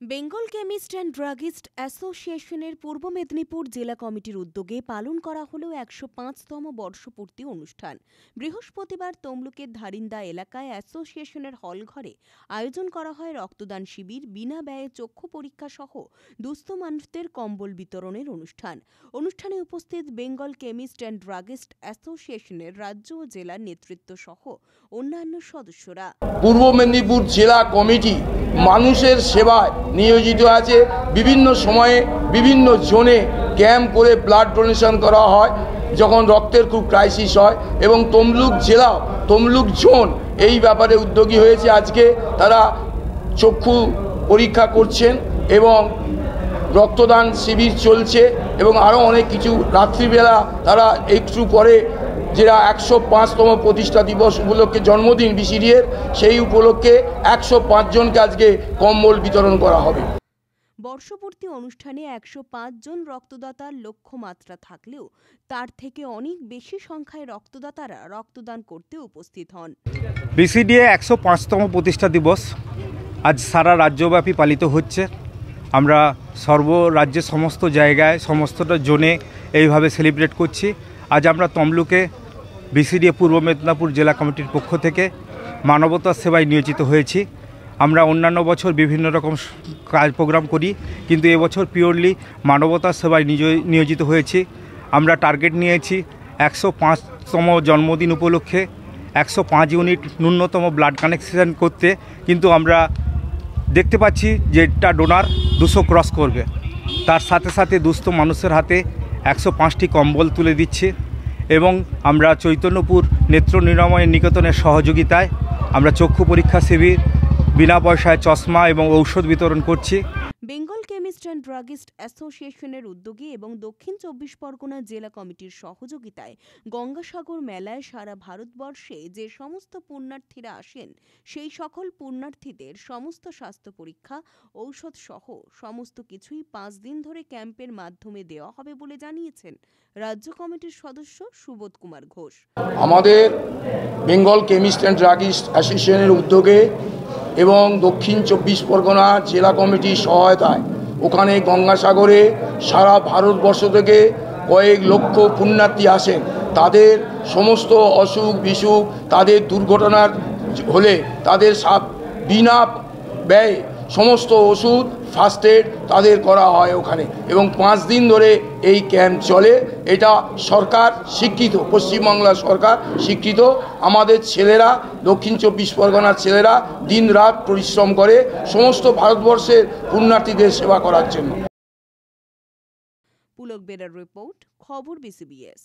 Bengal chemist and druggist অ্যাসোসিয়েশনের পূর্ব মেদিনীপুর জেলা কমিটির উদ্যোগে পালন করা হল ১০৫তম বর্ষপূর্তি অনুষ্ঠান। বৃহস্পতিবার তমলুকের ধারিন্দা এলাকায় অ্যাসোসিয়েশনের হলঘরে আয়োজন করা হয় রক্তদান শিবির, বিনা ব্যয়ে চক্ষু পরীক্ষা সহ দুস্থ মানুষদের কম্বল বিতরণের অনুষ্ঠান। অনুষ্ঠানে উপস্থিত বেঙ্গল কেমিস্ট অ্যান্ড ড্রাগিস্ট অ্যাসোসিয়েশনের রাজ্য ও জেলার নেতৃত্ব সহ অন্যান্য সদস্যরা। পূর্ব মেদিনীপুর জেলা কমিটি মানুষের সেবায় নিয়োজিত আছে। বিভিন্ন সময়ে বিভিন্ন জোনে ক্যাম্প করে ব্লাড ডোনেশন করা হয় যখন রক্তের খুব ক্রাইসিস হয়, এবং তমলুক জেলা তমলুক জোন এই ব্যাপারে উদ্যোগী হয়েছে। আজকে তারা চক্ষু পরীক্ষা করছেন এবং রক্তদান শিবির চলছে, এবং আরও অনেক কিছু। রাত্রিবেলা তারা একটু পরে যেটা ১০৫তম প্রতিষ্ঠা দিবস উপলক্ষে জন্মদিন বিসিডিএর, সেই উপলক্ষে ১০৫ জনকে আজকে কম্বল বিতরণ করা হবে। বর্ষপূর্তি অনুষ্ঠানে ১০৫ জন রক্তদাতার লক্ষ্যমাত্রা থাকলেও তার থেকে অনেক বেশি সংখ্যায় রক্তদাতারা রক্তদান করতে উপস্থিত হন। বিসিডিএ ১০৫তম প্রতিষ্ঠা দিবস আজ সারা রাজ্যব্যাপী পালিত হচ্ছে। আমরা সর্বরাজ্যের সমস্ত জায়গায় সমস্তটা জোনে এইভাবে সেলিব্রেট করছি। আজ আমরা তমলুকে বিসিডিএ পূর্ব মেদিনীপুর জেলা কমিটির পক্ষ থেকে মানবতার সেবায় নিয়োজিত হয়েছি। আমরা অন্যান্য বছর বিভিন্ন রকম প্রোগ্রাম করি, কিন্তু এবছর পিওরলি মানবতার সেবায় নিয়োজিত হয়েছি। আমরা টার্গেট নিয়েছি ১০৫তম জন্মদিন উপলক্ষে ১০৫ ইউনিট ন্যূনতম ব্লাড কানেকশন করতে, কিন্তু আমরা দেখতে পাচ্ছি যে এটা ডোনার ২০০ ক্রস করবে। তার সাথে সাথে দুস্থ মানুষের হাতে ১০৫টি কম্বল তুলে দিচ্ছে, এবং আমরা চৈতন্যপুর নেত্র নিরাময় নিকেতনের সহযোগিতায় আমরা চক্ষু পরীক্ষা শিবির, বিনা পয়সায় চশমা এবং ঔষধ বিতরণ করছি। বেঙ্গল কেমিস্ট অ্যান্ড ড্রাগিস্ট অ্যাসোসিয়েশনের উদ্যোগে এবং দক্ষিণ ২৪ পরগনা জেলা কমিটির সহযোগিতায় গঙ্গাসাগর মেলায় সারা ভারতবর্ষে যে সমস্ত পুণ্যার্থীরা আসেন সেই সকল পুণ্যার্থীদের সমস্ত স্বাস্থ্য পরীক্ষা, ঔষধ সহ সমস্ত কিছুই ৫ দিন ধরে ক্যাম্পের মাধ্যমে দেওয়া হবে বলে জানিয়েছেন রাজ্য কমিটির সদস্য সুবোধ কুমার ঘোষ। আমাদের বেঙ্গল কেমিস্ট অ্যান্ড ড্রাগিস্ট অ্যাসোসিয়েশনের উদ্যোগে এবং দক্ষিণ ২৪ পরগনা জেলা কমিটির সহায়তায় ওখানে গঙ্গাসাগরে সারা ভারতবর্ষ থেকে কয়েক লক্ষ পুণ্যার্থী আসেন। তাদের সমস্ত অসুখ বিসুখ, তাদের দুর্ঘটনার হলে তাদের বিনা ব্যয়ে সমস্ত ওষুধ, ফার্স্ট এড তাদের করা হয় ওখানে, এবং ৫ দিন ধরে এই ক্যাম্প চলে। এটা সরকার স্বীকৃত, পশ্চিমবাংলা সরকার স্বীকৃত। আমাদের ছেলেরা, দক্ষিণ ২৪ পরগনার ছেলেরা দিন রাত পরিশ্রম করে সমস্ত ভারতবর্ষের পুণ্যার্থীদের সেবা করার জন্য। পুলক বেরার রিপোর্ট, খবর বিসিবিএস।